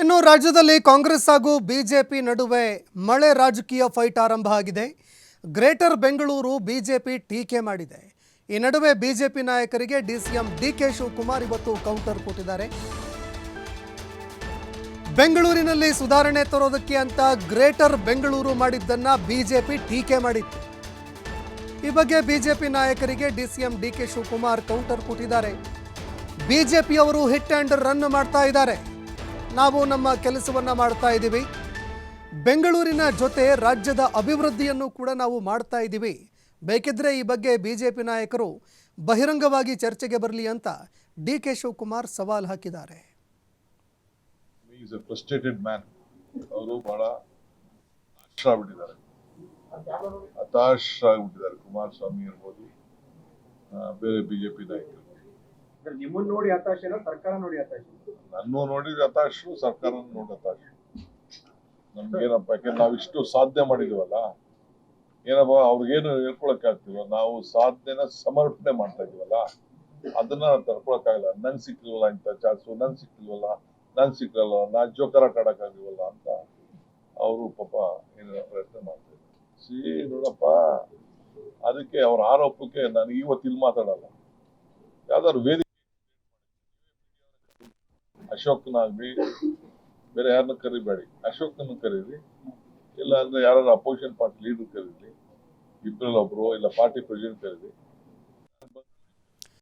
ಇನ್ನು ರಾಜ್ಯದಲ್ಲಿ ಕಾಂಗ್ರೆಸ್ ಹಾಗೂ ಬಿಜೆಪಿ ನಡುವೆ ಮಳೆ ರಾಜಕೀಯ ಫೈಟ್ ಆರಂಭ ಆಗಿದೆ. ಗ್ರೇಟರ್ ಬೆಂಗಳೂರು ಬಿಜೆಪಿ ಟೀಕೆ ಮಾಡಿದೆ. ಈ ನಡುವೆ ಬಿಜೆಪಿ ನಾಯಕರಿಗೆ ಡಿಸಿಎಂ ಡಿಕೆ ಶಿವಕುಮಾರ್ ಇವತ್ತು ಕೌಂಟರ್ ಕೊಟ್ಟಿದ್ದಾರೆ. ಬೆಂಗಳೂರಿನಲ್ಲಿ ಸುಧಾರಣೆ ತರೋದಕ್ಕೆ ಅಂತ ಗ್ರೇಟರ್ ಬೆಂಗಳೂರು ಮಾಡಿದ್ದನ್ನ ಬಿಜೆಪಿ ಟೀಕೆ ಮಾಡಿತ್ತು. ಈ ಬಗ್ಗೆ ಬಿಜೆಪಿ ನಾಯಕರಿಗೆ ಡಿಸಿಎಂ ಡಿಕೆ ಶಿವಕುಮಾರ್ ಕೌಂಟರ್ ಕೊಟ್ಟಿದ್ದಾರೆ. ಬಿಜೆಪಿಯವರು ಹಿಟ್ ಆ್ಯಂಡ್ ರನ್ ಮಾಡ್ತಾ ಇದ್ದಾರೆ. ನಾವು ನಮ್ಮ ಕೆಲಸವನ್ನ ಮಾಡ್ತಾ ಇದ್ದೀವಿ. ಬೆಂಗಳೂರಿನ ಜೊತೆ ರಾಜ್ಯದ ಅಭಿವೃದ್ಧಿಯನ್ನು ಕೂಡ ನಾವು ಮಾಡ್ತಾ ಇದ್ದೀವಿ. ಬೇಕಿದ್ರೆ ಈ ಬಗ್ಗೆ ಬಿಜೆಪಿ ನಾಯಕರು ಬಹಿರಂಗವಾಗಿ ಚರ್ಚೆಗೆ ಬರಲಿ ಅಂತ ಡಿಕೆ ಶಿವಕುಮಾರ್ ಸವಾಲ್ ಹಾಕಿದ್ದಾರೆ. ಅವರು ಬಹಳ ಹತಾಶ ಆಗ್ಬಿಟ್ಟಿದ್ದಾರೆ. ಕುಮಾರಸ್ವಾಮಿ ಇರ್ಬೋದು, ಬೇರೆ ಬಿಜೆಪಿ ನಾಯಕರು. ನಿಮ್ಮನ್ನು ನೋಡಿ ಹತಾಶೆನ ಸರ್ಕಾರ ನೋಡಿ ಹತಾಶೆ? ನನ್ನೂ ನೋಡಿದ್ರೆ ಹತಾಶರು, ಸರ್ಕಾರ ನೋಡಿ ಹತಾಶರು. ನಮ್ಗೇನಪ್ಪ, ಯಾಕೆಂದ್ರೆ ನಾವು ಇಷ್ಟು ಸಾಧನೆ ಮಾಡಿದೀವಲ್ಲ, ಏನಪ್ಪ ಅವ್ರಿಗೇನು ಹೇಳ್ಕೊಳಕ್ ಆಗ್ತಿಲ್ವ? ನಾವು ಸಾಧನೆನ ಸಮರ್ಪಣೆ ಮಾಡ್ತಾ ಇದೀವಲ್ಲ, ಅದನ್ನ ತಡ್ಕೊಳಕ್ಕಾಗಲ್ಲ. ನನ್ ಸಿಕ್ಕಿಲ್ವಲ್ಲ ಇಂಥ ಚಾನ್ಸು, ನನ್ ಸಿಕ್ಕಿರಲ್ಲ, ನಾ ಜೋಕರ ಕಾಡಕ್ಕಾಗಿವಲ್ಲ ಅಂತ ಅವರು ಪಾಪ ಏನ ಪ್ರಯತ್ನ ಮಾಡ್ತಾ ಇದ್ದಾರೆ. ನೋಡಪ್ಪ, ಅದಕ್ಕೆ ಅವ್ರ ಆರೋಪಕ್ಕೆ ನಾನು ಇವತ್ತು ಇಲ್ಲಿ ಮಾತಾಡಲ್ಲ. ಯಾವ್ದಾದ್ರು ವೇದಿಕೆ ಅಶೋಕ್ನಾಗ್ಲಿ, ಬೇರೆ ಯಾರನ್ನ ಕರಿಬೇಡಿ, ಅಶೋಕ್ನ ಕರೀರಿ, ಇಲ್ಲ ಅಂದ್ರೆ ಯಾರು ಅಪೋಸಿಷನ್ ಪಾರ್ಟಿ ಲೀಡರ್ ಕರೀರಿ, ಇಬ್ಬರಲ್ಲಿ ಒಬ್ರು, ಇಲ್ಲ ಪಾರ್ಟಿ ಪ್ರೆಸಿಡೆಂಟ್ ಕರೀರಿ.